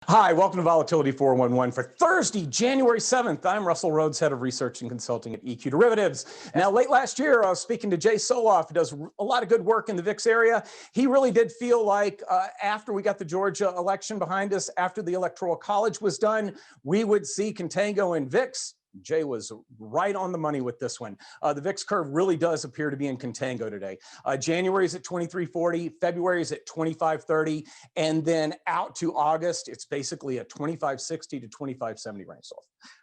Hi, welcome to Volatility 411 for Thursday, January 7th. I'm Russell Rhoads, Head of Research and Consulting at EQ Derivatives. Now, late last year, I was speaking to Jay Soloff, who does a lot of good work in the VIX area. He really did feel like after we got the Georgia election behind us, after the Electoral College was done, we would see Contango and VIX. Jay was right on the money with this one. The VIX curve really does appear to be in Contango today. January is at 2340, February is at 2530, and then out to August, it's basically a 2560 to 2570 range. So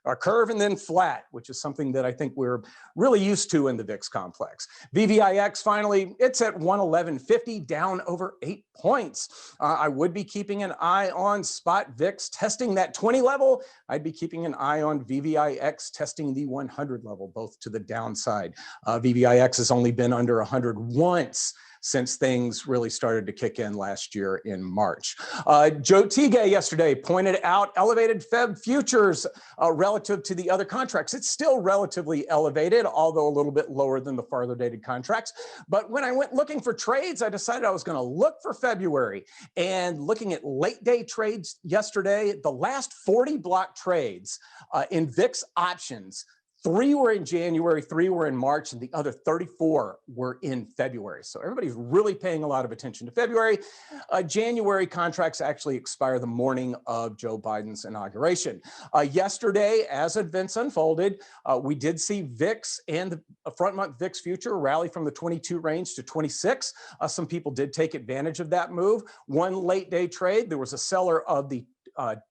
our curve and then flat, which is something that I think we're really used to in the VIX complex. VVIX finally, it's at 111.50, down over 8 points. I would be keeping an eye on spot VIX testing that 20 level. I'd be keeping an eye on VVIX testing the 100 level, both to the downside. VVIX has only been under 100 once since things really started to kick in last year in March. Joe Teague yesterday pointed out elevated Feb futures relative to the other contracts. It's still relatively elevated, although a little bit lower than the farther dated contracts. But when I went looking for trades, I decided I was going to look for February. And looking at late day trades yesterday, the last 40 block trades in VIX options, 3 were in January, 3 were in March, and the other 34 were in February. So everybody's really paying a lot of attention to February. January contracts actually expire the morning of Joe Biden's inauguration. Yesterday, as events unfolded, we did see VIX and the front month VIX future rally from the 22 range to 26. Some people did take advantage of that move. One late day trade, there was a seller of the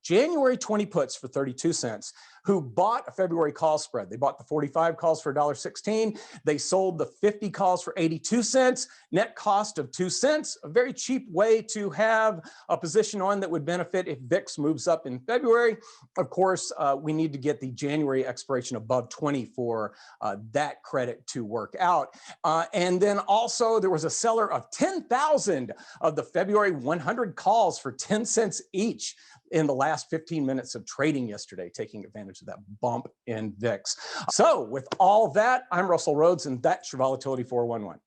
January 20 puts for 32 cents who bought a February call spread. They bought the 45 calls for $1.16. They sold the 50 calls for 82 cents, net cost of 2 cents, a very cheap way to have a position on that would benefit if VIX moves up in February. Of course, we need to get the January expiration above 20 for that credit to work out. And then also there was a seller of 10,000 of the February 100 calls for 10 cents each in the last 15 minutes of trading yesterday, taking advantage of that bump in VIX. So with all that, I'm Russell Rhoads, and that's your Volatility 411.